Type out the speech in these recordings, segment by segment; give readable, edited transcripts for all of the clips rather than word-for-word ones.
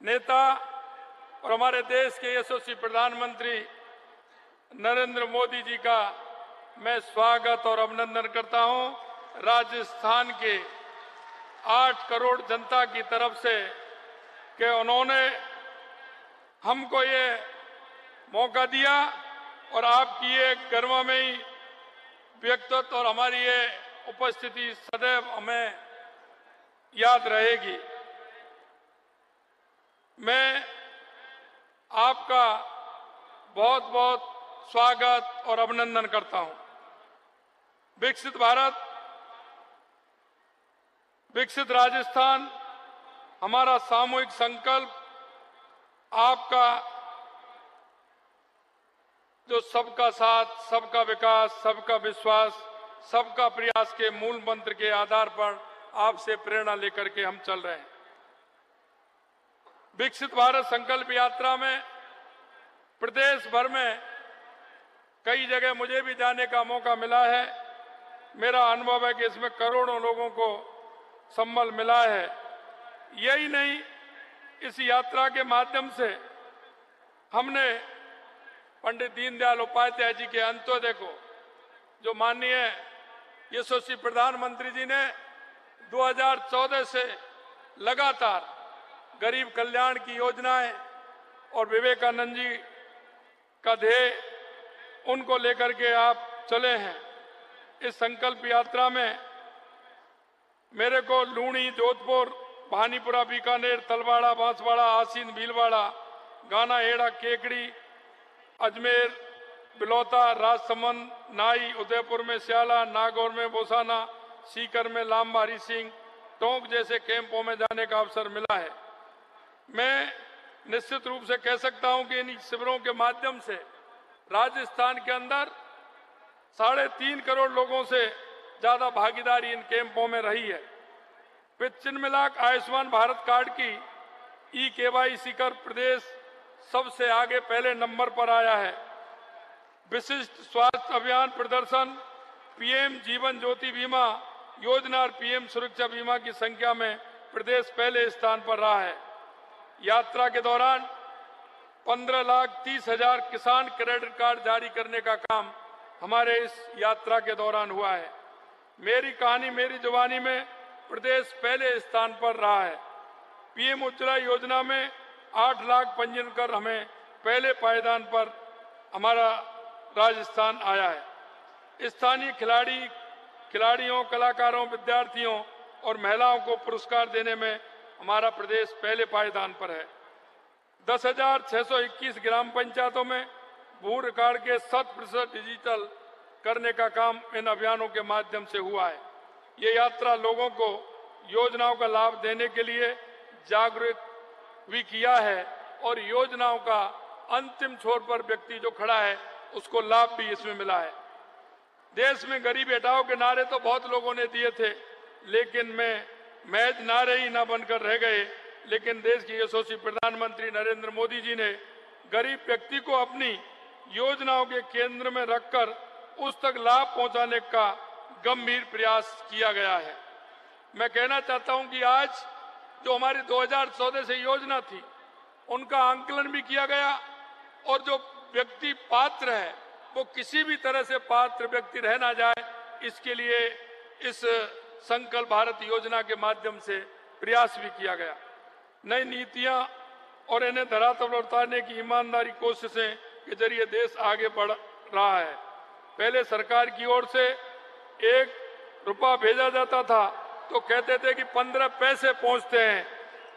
नेता और हमारे देश के यशस्वी प्रधानमंत्री नरेंद्र मोदी जी का मैं स्वागत और अभिनंदन करता हूं। राजस्थान के 8 करोड़ जनता की तरफ से कि उन्होंने हमको ये मौका दिया और आपकी ये गर्वमयी व्यक्तित्व और हमारी ये उपस्थिति सदैव हमें याद रहेगी। मैं आपका बहुत बहुत स्वागत और अभिनंदन करता हूं। विकसित भारत, विकसित राजस्थान हमारा सामूहिक संकल्प, आपका जो सबका साथ, सबका विकास, सबका विश्वास, सबका प्रयास के मूल मंत्र के आधार पर आपसे प्रेरणा लेकर के हम चल रहे हैं। विकसित भारत संकल्प यात्रा में प्रदेश भर में कई जगह मुझे भी जाने का मौका मिला है। मेरा अनुभव है कि इसमें करोड़ों लोगों को सम्बल मिला है। यही नहीं, इस यात्रा के माध्यम से हमने पंडित दीनदयाल उपाध्याय जी के अंत्योदय को, जो माननीय यशस्वी प्रधानमंत्री जी ने 2014 से लगातार गरीब कल्याण की योजनाएं और विवेकानंद जी का ध्येय, उनको लेकर के आप चले हैं। इस संकल्प यात्रा में मेरे को लूणी, जोधपुर, भानीपुरा, बीकानेर, तलवाड़ा, बांसवाड़ा, आसीन, भीलवाड़ा, गाना, हेड़ा, केकड़ी, अजमेर, बिलौता, राजसमंद, नाई, उदयपुर में स्याला, नागौर में बोसाना, सीकर में लांबा, हरी सिंह, टोंक जैसे कैंपों में जाने का अवसर मिला है। मैं निश्चित रूप से कह सकता हूं कि इन शिविरों के माध्यम से राजस्थान के अंदर 3.5 करोड़ लोगों से ज्यादा भागीदारी इन कैंपों में रही है। चिन्ह मिलाक आयुष्मान भारत कार्ड की ई-KYC कर प्रदेश सबसे आगे पहले नंबर पर आया है। विशिष्ट स्वास्थ्य अभियान प्रदर्शन, पीएम जीवन ज्योति बीमा योजना और पीएम सुरक्षा बीमा की संख्या में प्रदेश पहले स्थान पर रहा है। यात्रा के दौरान 15,30,000 किसान क्रेडिट कार्ड जारी करने का काम हमारे इस यात्रा के दौरान हुआ है। मेरी कहानी मेरी जुबानी में प्रदेश पहले स्थान पर रहा है। पीएम उज्ज्वला योजना में 8 लाख पंजीयन कर हमें पहले पायदान पर हमारा राजस्थान आया है। स्थानीय खिलाड़ियों, कलाकारों, विद्यार्थियों और महिलाओं को पुरस्कार देने में हमारा प्रदेश पहले पायदान पर है। 10,621 ग्राम पंचायतों में भू रिकॉर्ड के 100% डिजिटल करने का काम इन अभियानों के माध्यम से हुआ है। ये यात्रा लोगों को योजनाओं का लाभ देने के लिए जागरूक भी किया है और योजनाओं का अंतिम छोर पर व्यक्ति जो खड़ा है उसको लाभ भी इसमें मिला है। देश में गरीबी हटाओ के नारे तो बहुत लोगों ने दिए थे, लेकिन महज नारे ही ना बनकर रह गए। लेकिन देश के यशस्वी प्रधानमंत्री नरेंद्र मोदी जी ने गरीब व्यक्ति को अपनी योजनाओं के केंद्र में रखकर उस तक लाभ पहुंचाने का गंभीर प्रयास किया गया है। मैं कहना चाहता हूं कि आज जो हमारी 2014 से योजना थी, उनका आंकलन भी किया गया और जो व्यक्ति पात्र है वो किसी भी तरह से पात्र व्यक्ति रह ना जाए, इसके लिए इस संकल्प भारत योजना के माध्यम से प्रयास भी किया गया। नई नीतियां और इन्हें धरातल पर उतारने की ईमानदारी कोशिशें के जरिए देश आगे बढ़ रहा है। पहले सरकार की ओर से 1 रुपया भेजा जाता था तो कहते थे कि 15 पैसे पहुंचते हैं,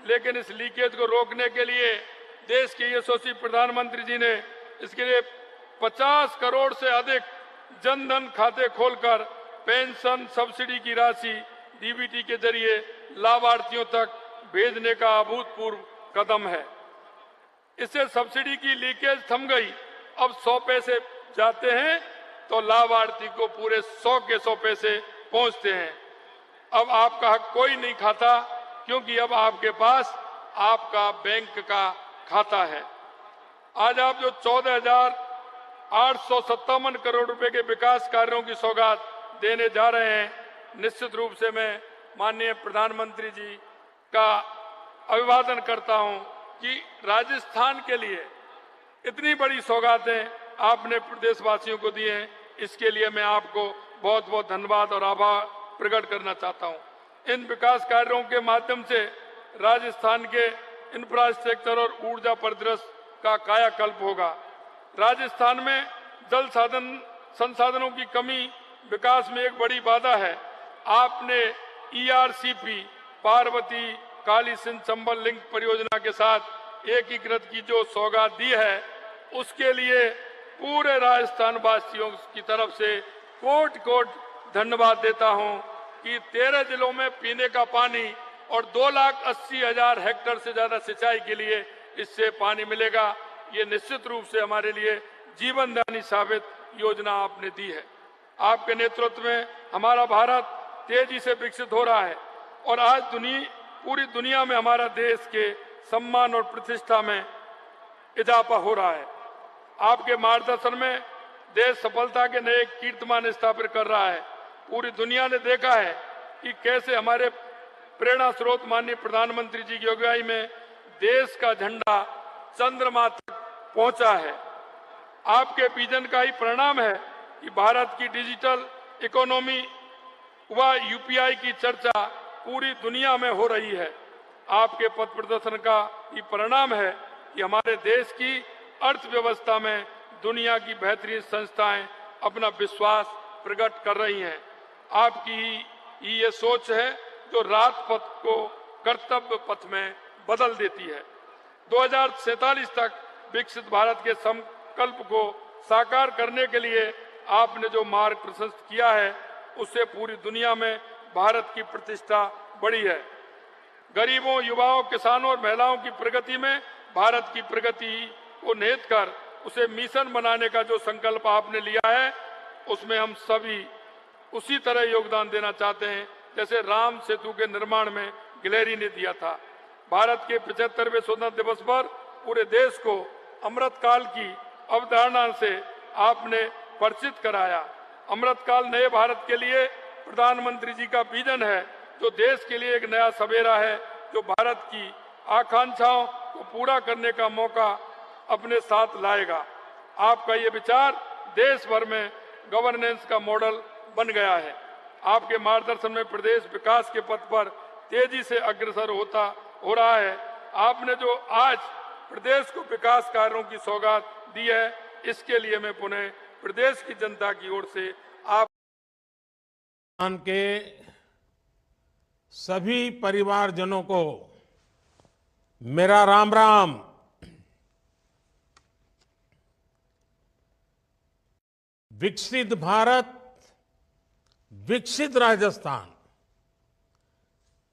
लेकिन इस लीकेज को रोकने के लिए देश के यशस्वी प्रधानमंत्री जी ने इसके लिए 50 करोड़ से अधिक जनधन खाते खोलकर पेंशन सब्सिडी की राशि डीबीटी के जरिए लाभार्थियों तक भेजने का अभूतपूर्व कदम है। इससे सब्सिडी की लीकेज थम गई। अब 100 पैसे जाते हैं तो लाभार्थी को पूरे 100 के 100 पैसे पहुंचते हैं। अब आपका हक कोई नहीं खाता, क्योंकि अब आपके पास आपका बैंक का खाता है। आज आप जो 14,857 करोड़ रुपए के विकास कार्यों की सौगात देने जा रहे हैं, निश्चित रूप से मैं माननीय प्रधानमंत्री जी का अभिवादन करता हूं कि राजस्थान के लिए इतनी बड़ी सौगातें आपने प्रदेशवासियों को दी हैं, इसके लिए मैं आपको बहुत बहुत धन्यवाद और आभार प्रकट करना चाहता हूं। इन विकास कार्यों के माध्यम से राजस्थान के इंफ्रास्ट्रक्चर और ऊर्जा परिदृश्य का कायाकल्प होगा। राजस्थान में जल संसाधनों की कमी विकास में एक बड़ी बाधा है। आपने ERCP पार्वती काली सिंध चंबल लिंक परियोजना के साथ एकीकृत की जो सौगात दी है, उसके लिए पूरे राजस्थान वासियों की तरफ से कोट कोट धन्यवाद देता हूं कि 13 जिलों में पीने का पानी और 2,80,000 हेक्टेयर से ज्यादा सिंचाई के लिए इससे पानी मिलेगा। ये निश्चित रूप से हमारे लिए जीवनदायी साबित योजना आपने दी है। आपके नेतृत्व में हमारा भारत तेजी से विकसित हो रहा है और आज पूरी दुनिया में हमारा देश के सम्मान और प्रतिष्ठा में इजाफा हो रहा है। आपके मार्गदर्शन में देश सफलता के नए कीर्तिमान स्थापित कर रहा है। पूरी दुनिया ने देखा है कि कैसे हमारे प्रेरणा स्रोत माननीय प्रधानमंत्री जी की अगुवाई में देश का झंडा चंद्रमा तक पहुंचा है। आपके विजन का ही परिणाम है कि भारत की डिजिटल इकोनॉमी व UPI की चर्चा पूरी दुनिया में हो रही है। आपके पथ प्रदर्शन का ये परिणाम है कि हमारे देश की अर्थव्यवस्था में दुनिया की बेहतरीन संस्थाएं अपना विश्वास प्रकट कर रही हैं। आपकी ये सोच है जो रात पथ को कर्तव्य पथ में बदल देती है। 2047 तक विकसित भारत के संकल्प को साकार करने के लिए आपने जो मार्ग प्रशस्त किया है, उससे पूरी दुनिया में भारत की प्रतिष्ठा बढ़ी है। गरीबों, युवाओं, किसानों और महिलाओं की प्रगति में भारत की प्रगति को निहित कर उसे मिशन बनाने का जो संकल्प आपने लिया है, उसमें हम सभी उसी तरह योगदान देना चाहते हैं जैसे राम सेतु के निर्माण में गिलहरी ने दिया था। भारत के 75वें स्वतंत्रता दिवस पर पूरे देश को अमृतकाल की अवधारणा से आपने परिचित कराया। अमृतकाल नए भारत के लिए प्रधानमंत्री जी का विजन है, जो देश के लिए एक नया सवेरा है, जो भारत की आकांक्षाओं को पूरा करने का मौका अपने साथ लाएगा। आपका ये विचार देश भर में गवर्नेंस का मॉडल बन गया है। आपके मार्गदर्शन में प्रदेश विकास के पथ पर तेजी से अग्रसर हो रहा है। आपने जो आज प्रदेश को विकास कार्यों की सौगात दी है, इसके लिए मैं पुनः प्रदेश की जनता की ओर से आप के सभी परिवारजनों को मेरा राम राम। विकसित भारत, विकसित राजस्थान,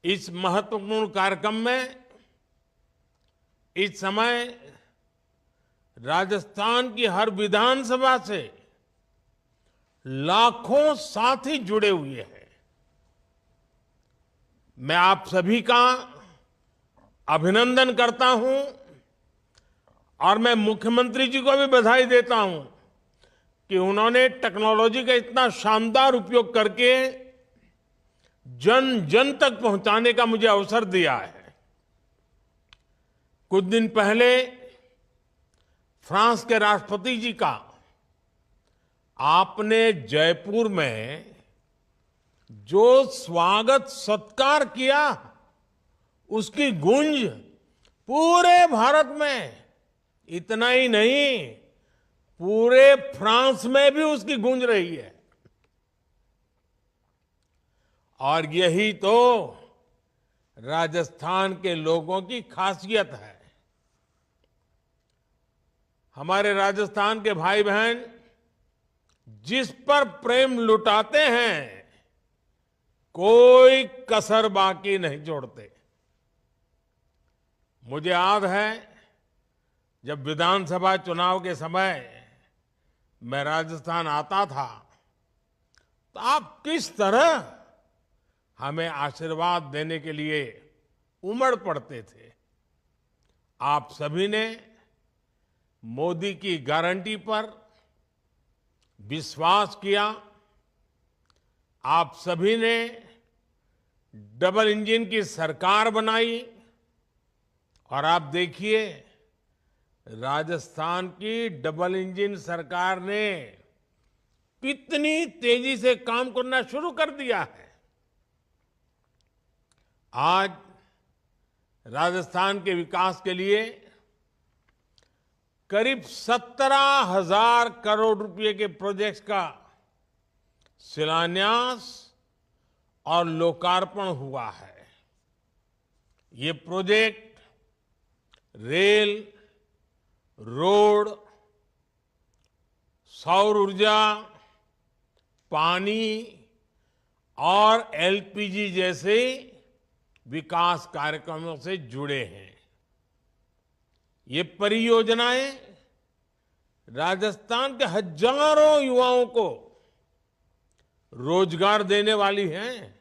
इस महत्वपूर्ण कार्यक्रम में इस समय राजस्थान की हर विधानसभा से लाखों साथी जुड़े हुए हैं। मैं आप सभी का अभिनंदन करता हूं और मैं मुख्यमंत्री जी को भी बधाई देता हूं कि उन्होंने टेक्नोलॉजी का इतना शानदार उपयोग करके जन जन तक पहुंचाने का मुझे अवसर दिया है। कुछ दिन पहले फ्रांस के राष्ट्रपति जी का आपने जयपुर में जो स्वागत सत्कार किया, उसकी गूंज पूरे भारत में, इतना ही नहीं पूरे फ्रांस में भी उसकी गूंज रही है। और यही तो राजस्थान के लोगों की खासियत है। हमारे राजस्थान के भाई बहन जिस पर प्रेम लुटाते हैं, कोई कसर बाकी नहीं छोड़ते। मुझे याद है जब विधानसभा चुनाव के समय मैं राजस्थान आता था, तो आप किस तरह हमें आशीर्वाद देने के लिए उमड़ पड़ते थे। आप सभी ने मोदी की गारंटी पर विश्वास किया। आप सभी ने डबल इंजन की सरकार बनाई और आप देखिए, राजस्थान की डबल इंजन सरकार ने कितनी तेजी से काम करना शुरू कर दिया है। आज राजस्थान के विकास के लिए करीब 17,000 करोड़ रुपए के प्रोजेक्ट्स का शिलान्यास और लोकार्पण हुआ है। ये प्रोजेक्ट रेल, रोड, सौर ऊर्जा, पानी और एलपीजी जैसे विकास कार्यक्रमों से जुड़े हैं। ये परियोजनाएं राजस्थान के हजारों युवाओं को रोजगार देने वाली हैं।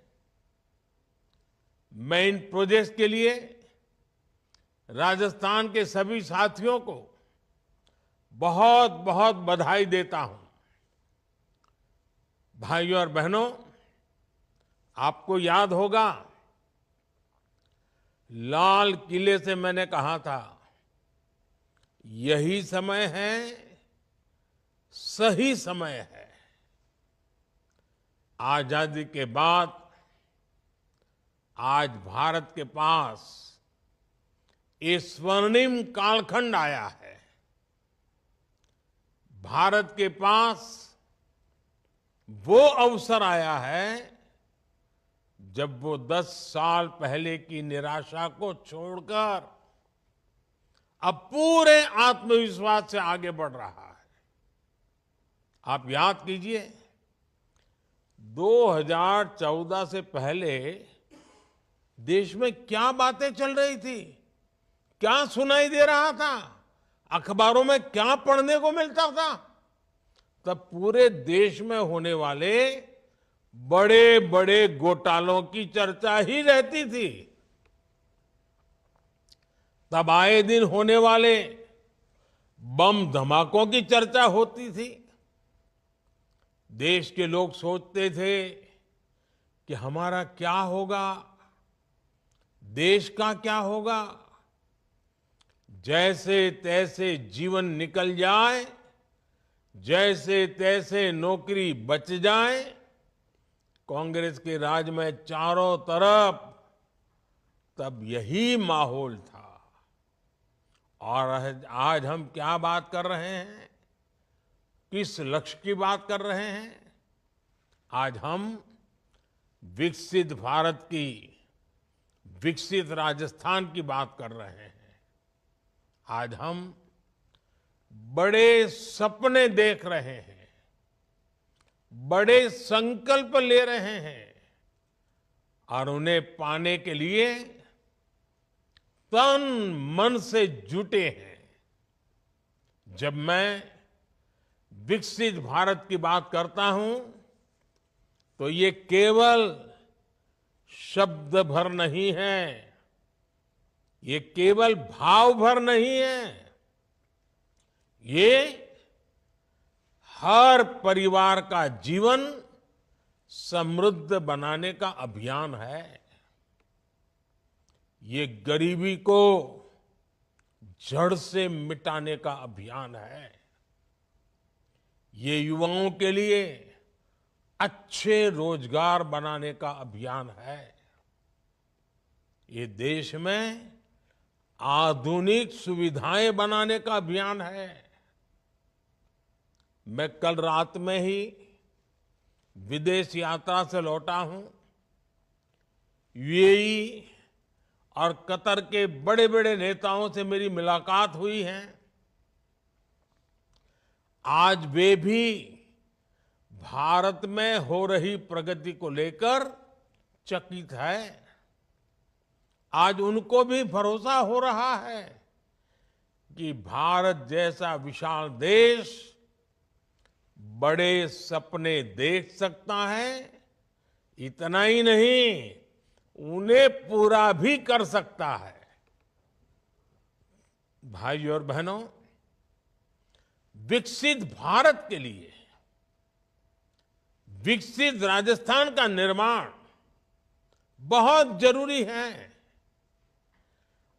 मैं इन प्रोजेक्ट्स के लिए राजस्थान के सभी साथियों को बहुत बहुत बधाई देता हूं। भाइयों और बहनों, आपको याद होगा, लाल किले से मैंने कहा था, यही समय है, सही समय है। आजादी के बाद आज भारत के पास ये स्वर्णिम कालखंड आया है। भारत के पास वो अवसर आया है जब वो 10 साल पहले की निराशा को छोड़कर अब पूरे आत्मविश्वास से आगे बढ़ रहा है। आप याद कीजिए, 2014 से पहले देश में क्या बातें चल रही थी, क्या सुनाई दे रहा था, अखबारों में क्या पढ़ने को मिलता था। तब पूरे देश में होने वाले बड़े बड़े घोटालों की चर्चा ही रहती थी। तब आए दिन होने वाले बम धमाकों की चर्चा होती थी। देश के लोग सोचते थे कि हमारा क्या होगा, देश का क्या होगा। जैसे तैसे जीवन निकल जाए, जैसे तैसे नौकरी बच जाए। कांग्रेस के राज में चारों तरफ तब यही माहौल था। और आज हम क्या बात कर रहे हैं, किस लक्ष्य की बात कर रहे हैं? आज हम विकसित भारत की, विकसित राजस्थान की बात कर रहे हैं। आज हम बड़े सपने देख रहे हैं, बड़े संकल्प ले रहे हैं और उन्हें पाने के लिए तन मन से जुटे हैं। जब मैं विकसित भारत की बात करता हूं तो ये केवल शब्द भर नहीं है, ये केवल भाव भर नहीं है, ये हर परिवार का जीवन समृद्ध बनाने का अभियान है। ये गरीबी को जड़ से मिटाने का अभियान है। ये युवाओं के लिए अच्छे रोजगार बनाने का अभियान है। ये देश में आधुनिक सुविधाएं बनाने का अभियान है। मैं कल रात में ही विदेश यात्रा से लौटा हूं। यूएई और कतर के बड़े बड़े नेताओं से मेरी मुलाकात हुई है। आज वे भी भारत में हो रही प्रगति को लेकर चकित है। आज उनको भी भरोसा हो रहा है कि भारत जैसा विशाल देश बड़े सपने देख सकता है। इतना ही नहीं, उन्हें पूरा भी कर सकता है। भाइयों और बहनों, विकसित भारत के लिए विकसित राजस्थान का निर्माण बहुत जरूरी है।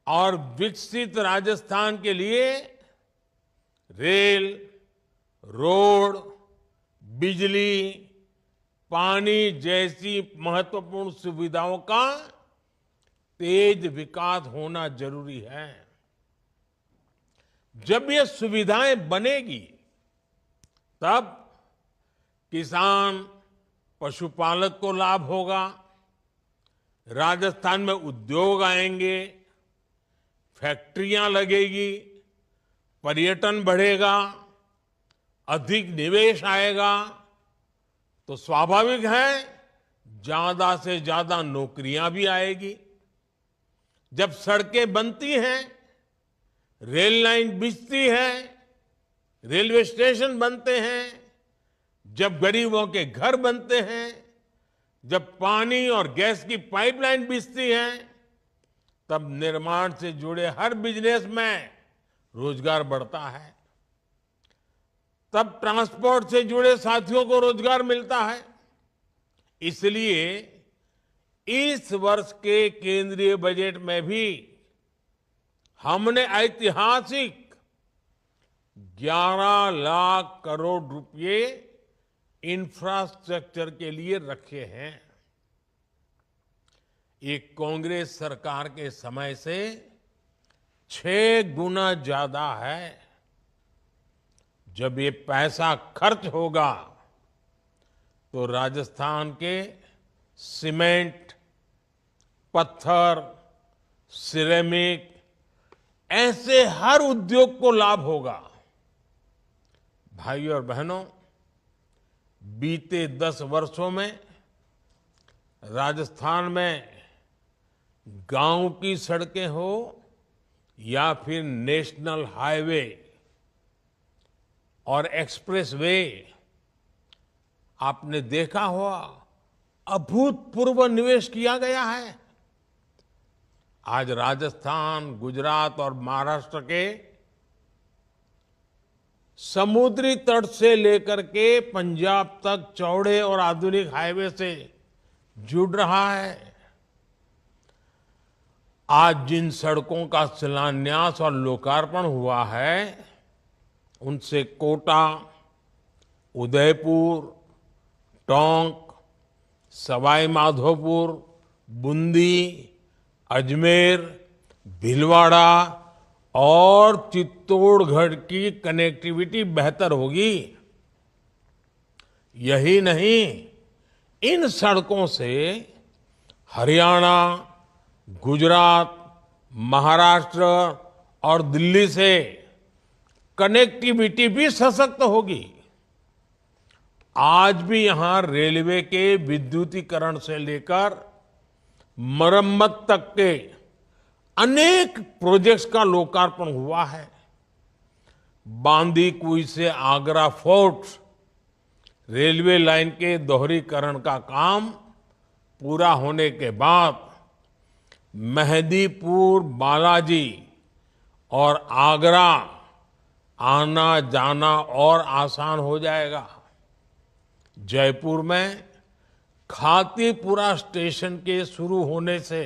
और विकसित राजस्थान के लिए रेल, रोड, बिजली, पानी जैसी महत्वपूर्ण सुविधाओं का तेज विकास होना जरूरी है। जब ये सुविधाएं बनेगी तब किसान, पशुपालक को लाभ होगा, राजस्थान में उद्योग आएंगे, फैक्ट्रियां लगेगी, पर्यटन बढ़ेगा, अधिक निवेश आएगा, तो स्वाभाविक है ज्यादा से ज्यादा नौकरियां भी आएगी। जब सड़कें बनती हैं, रेल लाइन बिछती है, रेलवे स्टेशन बनते हैं, जब गरीबों के घर बनते हैं, जब पानी और गैस की पाइपलाइन बिछती है, तब निर्माण से जुड़े हर बिजनेस में रोजगार बढ़ता है। तब ट्रांसपोर्ट से जुड़े साथियों को रोजगार मिलता है। इसलिए इस वर्ष के केंद्रीय बजट में भी हमने ऐतिहासिक 11 लाख करोड़ रुपए इंफ्रास्ट्रक्चर के लिए रखे हैं। ये कांग्रेस सरकार के समय से 6 गुना ज्यादा है। जब ये पैसा खर्च होगा तो राजस्थान के सीमेंट, पत्थर, सिरेमिक ऐसे हर उद्योग को लाभ होगा। भाइयों और बहनों, बीते 10 वर्षों में राजस्थान में गांव की सड़कें हो या फिर नेशनल हाईवे और एक्सप्रेसवे, आपने देखा होगा अभूतपूर्व निवेश किया गया है। आज राजस्थान, गुजरात और महाराष्ट्र के समुद्री तट से लेकर के पंजाब तक चौड़े और आधुनिक हाईवे से जुड़ रहा है। आज जिन सड़कों का शिलान्यास और लोकार्पण हुआ है, उनसे कोटा, उदयपुर, टोंक, सवाई माधोपुर, बूंदी, अजमेर, भीलवाड़ा और चित्तौड़गढ़ की कनेक्टिविटी बेहतर होगी। यही नहीं, इन सड़कों से हरियाणा, गुजरात, महाराष्ट्र और दिल्ली से कनेक्टिविटी भी सशक्त होगी। आज भी यहां रेलवे के विद्युतीकरण से लेकर मरम्मत तक के अनेक प्रोजेक्ट्स का लोकार्पण हुआ है। बांदीकुई से आगरा फोर्ट रेलवे लाइन के दोहरीकरण का काम पूरा होने के बाद मेहंदीपुर, बालाजी और आगरा आना जाना और आसान हो जाएगा। जयपुर में खातीपुरा स्टेशन के शुरू होने से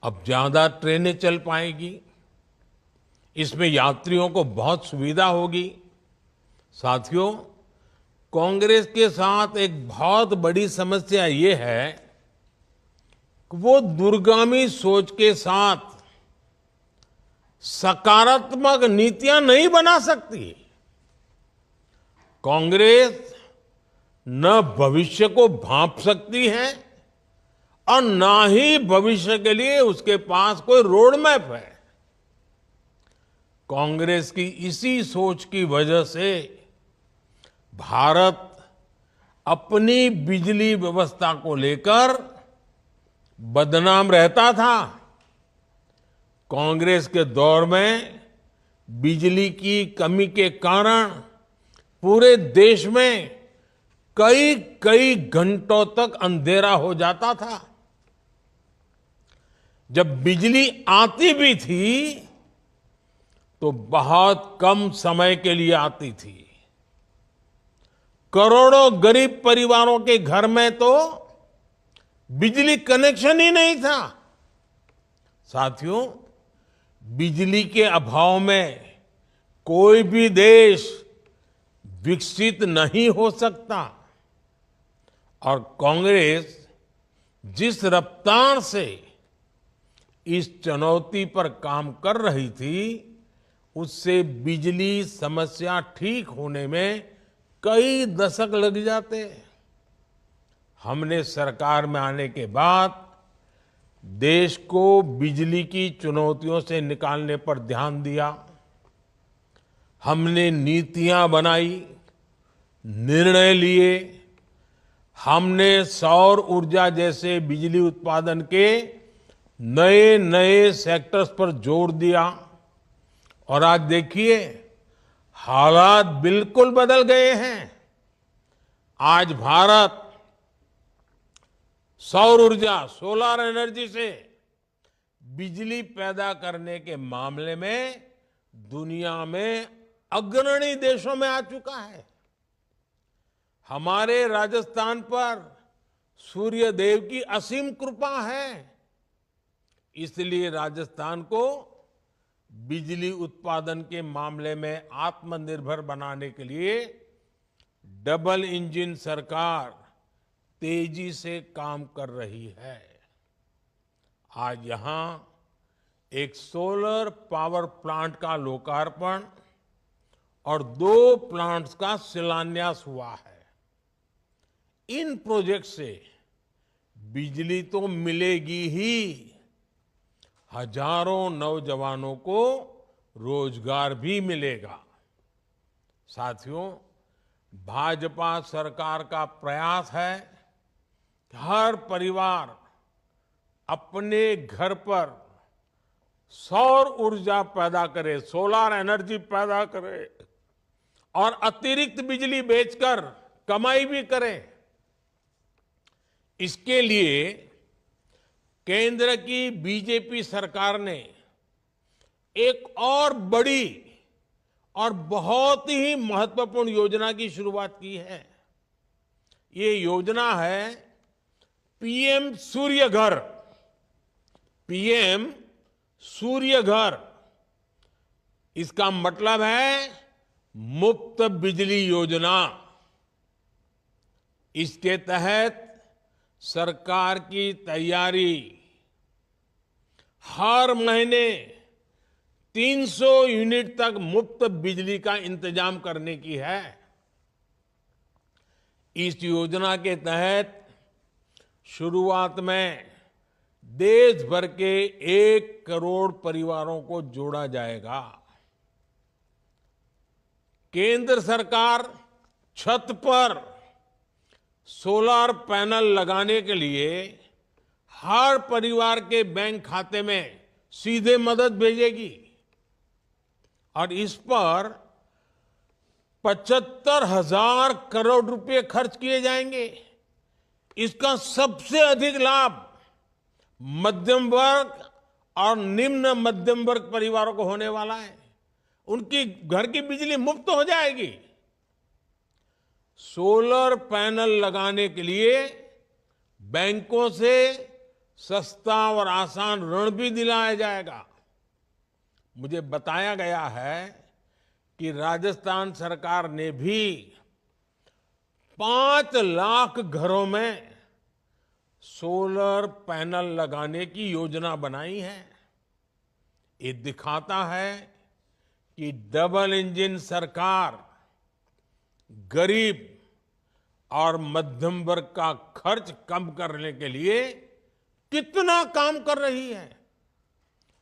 अब ज्यादा ट्रेनें चल पाएगी। इसमें यात्रियों को बहुत सुविधा होगी। साथियों, कांग्रेस के साथ एक बहुत बड़ी समस्या ये है कि वो दूरगामी सोच के साथ सकारात्मक नीतियां नहीं बना सकती। कांग्रेस न भविष्य को भांप सकती है और ना ही भविष्य के लिए उसके पास कोई रोड मैप है। कांग्रेस की इसी सोच की वजह से भारत अपनी बिजली व्यवस्था को लेकर बदनाम रहता था। कांग्रेस के दौर में बिजली की कमी के कारण पूरे देश में कई कई घंटों तक अंधेरा हो जाता था। जब बिजली आती भी थी तो बहुत कम समय के लिए आती थी। करोड़ों गरीब परिवारों के घर में तो बिजली कनेक्शन ही नहीं था। साथियों, बिजली के अभाव में कोई भी देश विकसित नहीं हो सकता और कांग्रेस जिस रफ्तार से इस चुनौती पर काम कर रही थी, उससे बिजली समस्या ठीक होने में कई दशक लग जाते। हमने सरकार में आने के बाद देश को बिजली की चुनौतियों से निकालने पर ध्यान दिया। हमने नीतियां बनाई, निर्णय लिए। हमने सौर ऊर्जा जैसे बिजली उत्पादन के नए नए सेक्टर्स पर जोर दिया और आज देखिए हालात बिल्कुल बदल गए हैं। आज भारत सौर ऊर्जा, सोलर एनर्जी से बिजली पैदा करने के मामले में दुनिया में अग्रणी देशों में आ चुका है। हमारे राजस्थान पर सूर्य देव की असीम कृपा है, इसलिए राजस्थान को बिजली उत्पादन के मामले में आत्मनिर्भर बनाने के लिए डबल इंजन सरकार तेजी से काम कर रही है। आज यहां एक सोलर पावर प्लांट का लोकार्पण और 2 प्लांट्स का शिलान्यास हुआ है। इन प्रोजेक्ट से बिजली तो मिलेगी ही, हजारों नौजवानों को रोजगार भी मिलेगा। साथियों, भाजपा सरकार का प्रयास है कि हर परिवार अपने घर पर सौर ऊर्जा पैदा करे, सोलर एनर्जी पैदा करे और अतिरिक्त बिजली बेचकर कमाई भी करे। इसके लिए केंद्र की बीजेपी सरकार ने एक और बड़ी और बहुत ही महत्वपूर्ण योजना की शुरुआत की है। ये योजना है पीएम सूर्य घर। पीएम सूर्य घर, इसका मतलब है मुफ्त बिजली योजना। इसके तहत सरकार की तैयारी हर महीने 300 यूनिट तक मुफ्त बिजली का इंतजाम करने की है। इस योजना के तहत शुरुआत में देश भर के 1 करोड़ परिवारों को जोड़ा जाएगा। केंद्र सरकार छत पर सोलर पैनल लगाने के लिए हर परिवार के बैंक खाते में सीधे मदद भेजेगी और इस पर 75,000 करोड़ रुपए खर्च किए जाएंगे। इसका सबसे अधिक लाभ मध्यम वर्ग और निम्न मध्यम वर्ग परिवारों को होने वाला है। उनकी घर की बिजली मुफ्त हो जाएगी। सोलर पैनल लगाने के लिए बैंकों से सस्ता और आसान ऋण भी दिलाया जाएगा। मुझे बताया गया है कि राजस्थान सरकार ने भी 5 लाख घरों में सोलर पैनल लगाने की योजना बनाई है। ये दिखाता है कि डबल इंजन सरकार गरीब और मध्यम वर्ग का खर्च कम करने के लिए कितना काम कर रही है।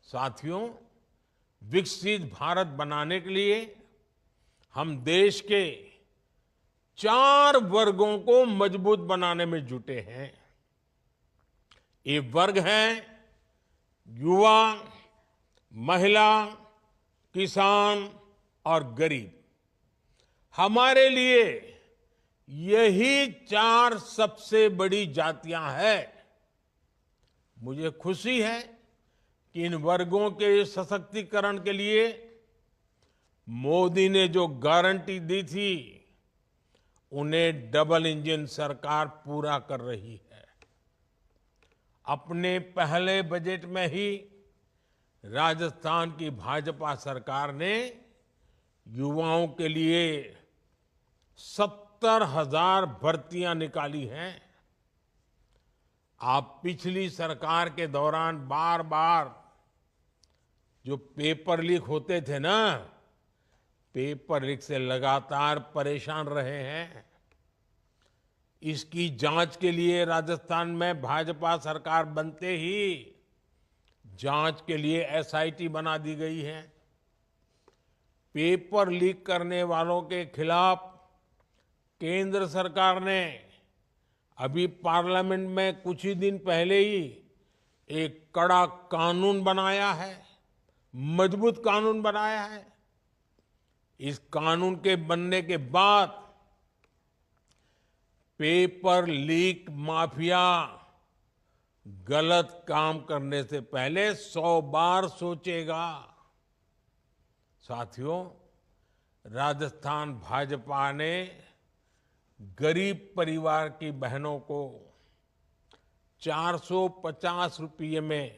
साथियों, विकसित भारत बनाने के लिए हम देश के 4 वर्गों को मजबूत बनाने में जुटे हैं। ये वर्ग हैं युवा, महिला, किसान और गरीब। हमारे लिए यही 4 सबसे बड़ी जातियां हैं। मुझे खुशी है कि इन वर्गों के सशक्तिकरण के लिए मोदी ने जो गारंटी दी थी, उन्हें डबल इंजन सरकार पूरा कर रही है। अपने पहले बजट में ही राजस्थान की भाजपा सरकार ने युवाओं के लिए 70,000 भर्तियां निकाली हैं। आप पिछली सरकार के दौरान बार बार जो पेपर लीक होते थे ना, पेपर लीक से लगातार परेशान रहे हैं। इसकी जांच के लिए राजस्थान में भाजपा सरकार बनते ही जांच के लिए एसआईटी बना दी गई है। पेपर लीक करने वालों के खिलाफ केंद्र सरकार ने अभी पार्लियामेंट में कुछ ही दिन पहले ही एक कड़ा कानून बनाया है, मजबूत कानून बनाया है। इस कानून के बनने के बाद पेपर लीक माफिया गलत काम करने से पहले 100 बार सोचेगा। साथियों, राजस्थान भाजपा ने गरीब परिवार की बहनों को 450 रुपये में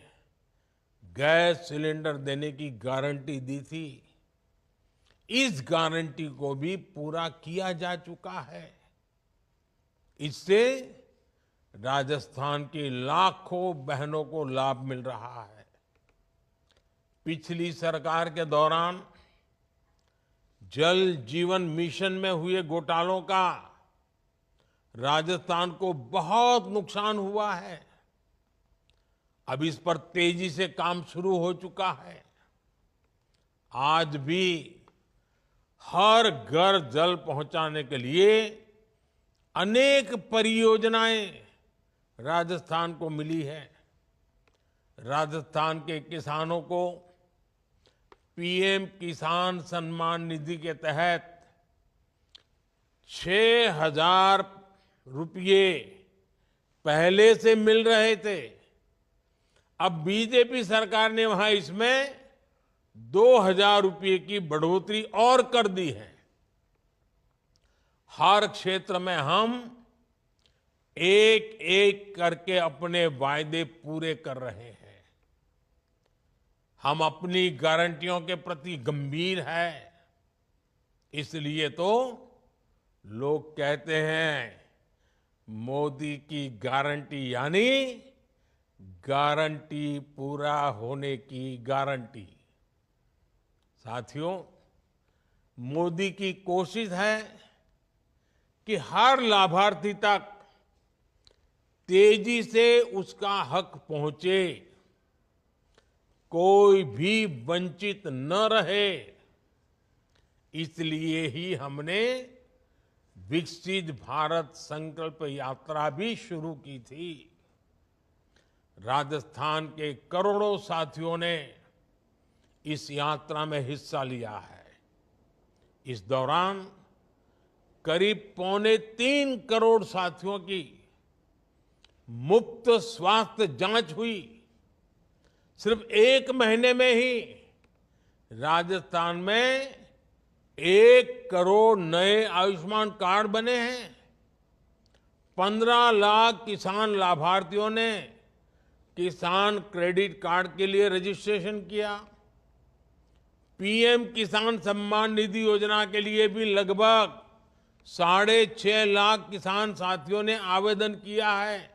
गैस सिलेंडर देने की गारंटी दी थी। इस गारंटी को भी पूरा किया जा चुका है। इससे राजस्थान की लाखों बहनों को लाभ मिल रहा है। पिछली सरकार के दौरान जल जीवन मिशन में हुए घोटालों का राजस्थान को बहुत नुकसान हुआ है। अब इस पर तेजी से काम शुरू हो चुका है। आज भी हर घर जल पहुंचाने के लिए अनेक परियोजनाएं राजस्थान को मिली है। राजस्थान के किसानों को पीएम किसान सम्मान निधि के तहत 6,000 रुपये पहले से मिल रहे थे। अब बीजेपी सरकार ने वहां इसमें 2,000 रुपये की बढ़ोतरी और कर दी है। हर क्षेत्र में हम एक एक करके अपने वायदे पूरे कर रहे हैं। हम अपनी गारंटियों के प्रति गंभीर हैं। इसलिए तो लोग कहते हैं, मोदी की गारंटी यानी गारंटी पूरा होने की गारंटी। साथियों, मोदी की कोशिश है कि हर लाभार्थी तक तेजी से उसका हक पहुंचे, कोई भी वंचित न रहे। इसलिए ही हमने विकसित भारत संकल्प यात्रा भी शुरू की थी। राजस्थान के करोड़ों साथियों ने इस यात्रा में हिस्सा लिया है। इस दौरान करीब 3.25 करोड़ साथियों की मुफ्त स्वास्थ्य जांच हुई। सिर्फ 1 महीने में ही राजस्थान में 1 करोड़ नए आयुष्मान कार्ड बने हैं। 15 लाख किसान लाभार्थियों ने किसान क्रेडिट कार्ड के लिए रजिस्ट्रेशन किया। पीएम किसान सम्मान निधि योजना के लिए भी लगभग 6.5 लाख किसान साथियों ने आवेदन किया है।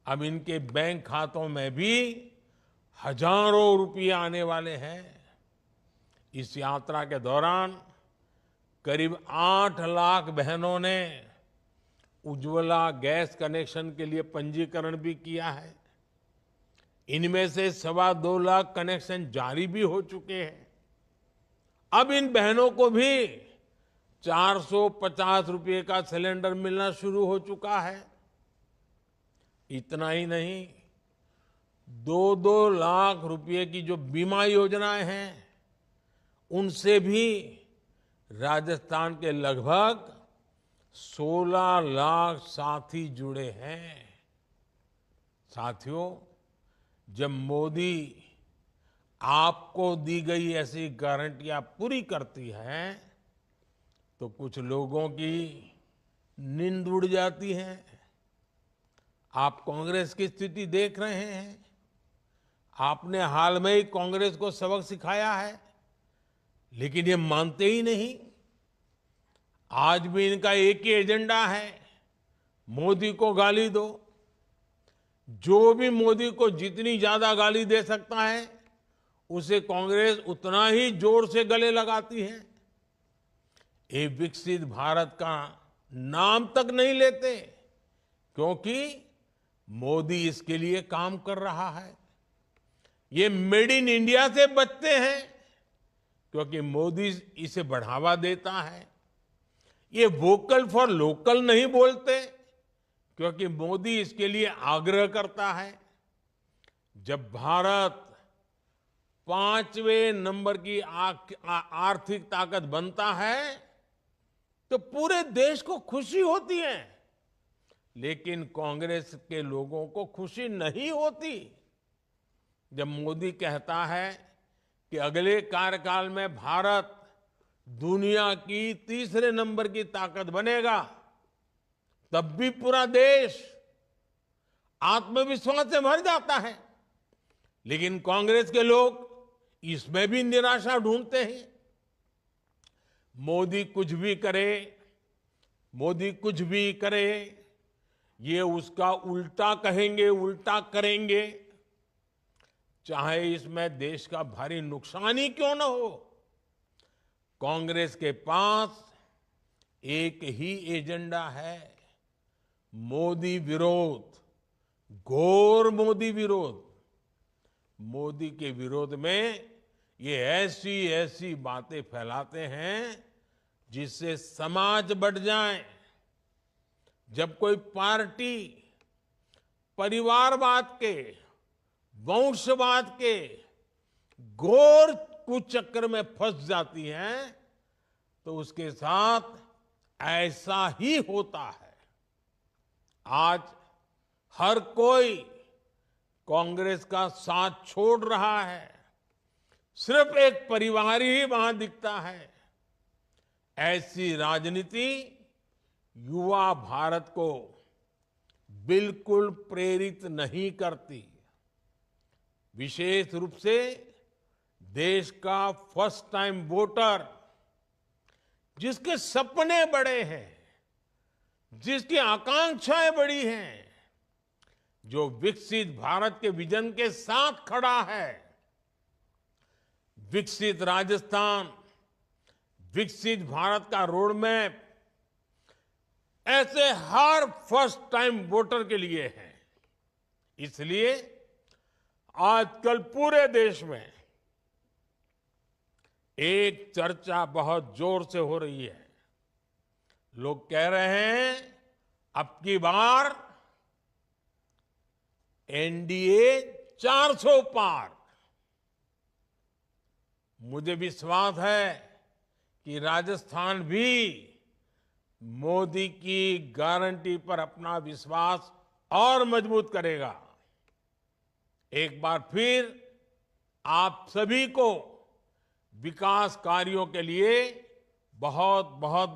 अब इनके बैंक खातों में भी हजारों रुपये आने वाले हैं। इस यात्रा के दौरान करीब 8 लाख बहनों ने उज्ज्वला गैस कनेक्शन के लिए पंजीकरण भी किया है। इनमें से 2.25 लाख कनेक्शन जारी भी हो चुके हैं। अब इन बहनों को भी 450 रुपये का सिलेंडर मिलना शुरू हो चुका है। इतना ही नहीं, 2-2 लाख रुपये की जो बीमा योजनाएं हैं, उनसे भी राजस्थान के लगभग 16 लाख साथी जुड़े हैं। साथियों, जब मोदी आपको दी गई ऐसी गारंटियां पूरी करती है तो कुछ लोगों की नींद उड़ जाती है। आप कांग्रेस की स्थिति देख रहे हैं। आपने हाल में ही कांग्रेस को सबक सिखाया है, लेकिन ये मानते ही नहीं। आज भी इनका एक ही एजेंडा है, मोदी को गाली दो। जो भी मोदी को जितनी ज्यादा गाली दे सकता है, उसे कांग्रेस उतना ही जोर से गले लगाती है। ये विकसित भारत का नाम तक नहीं लेते, क्योंकि मोदी इसके लिए काम कर रहा है। ये मेड इन इंडिया से बचते हैं, क्योंकि मोदी इसे बढ़ावा देता है। ये वोकल फॉर लोकल नहीं बोलते, क्योंकि मोदी इसके लिए आग्रह करता है। जब भारत 5वें नंबर की आर्थिक ताकत बनता है, तो पूरे देश को खुशी होती है, लेकिन कांग्रेस के लोगों को खुशी नहीं होती। जब मोदी कहता है कि अगले कार्यकाल में भारत दुनिया की तीसरे नंबर की ताकत बनेगा, तब भी पूरा देश आत्मविश्वास से भर जाता है। लेकिन कांग्रेस के लोग इसमें भी निराशा ढूंढते हैं। मोदी कुछ भी करे, मोदी कुछ भी करे, ये उसका उल्टा कहेंगे, उल्टा करेंगे, चाहे इसमें देश का भारी नुकसान ही क्यों न हो। कांग्रेस के पास एक ही एजेंडा है, मोदी विरोध, घोर मोदी विरोध। मोदी के विरोध में ये ऐसी ऐसी बातें फैलाते हैं जिससे समाज बढ़ जाए। जब कोई पार्टी परिवारवाद के, वंशवाद के घोर कुचक्र में फंस जाती है, तो उसके साथ ऐसा ही होता है। आज हर कोई कांग्रेस का साथ छोड़ रहा है, सिर्फ एक परिवार ही वहां दिखता है। ऐसी राजनीति युवा भारत को बिल्कुल प्रेरित नहीं करती। विशेष रूप से देश का फर्स्ट टाइम वोटर, जिसके सपने बड़े हैं, जिसकी आकांक्षाएं बड़ी हैं, जो विकसित भारत के विजन के साथ खड़ा है। विकसित राजस्थान, विकसित भारत का रोड मैप, ऐसे हर फर्स्ट टाइम वोटर के लिए है। इसलिए आजकल पूरे देश में एक चर्चा बहुत जोर से हो रही है। लोग कह रहे हैं, अब की बार एनडीए 400 पार। मुझे विश्वास है कि राजस्थान भी मोदी की गारंटी पर अपना विश्वास और मजबूत करेगा। एक बार फिर आप सभी को विकास कार्यों के लिए बहुत बहुत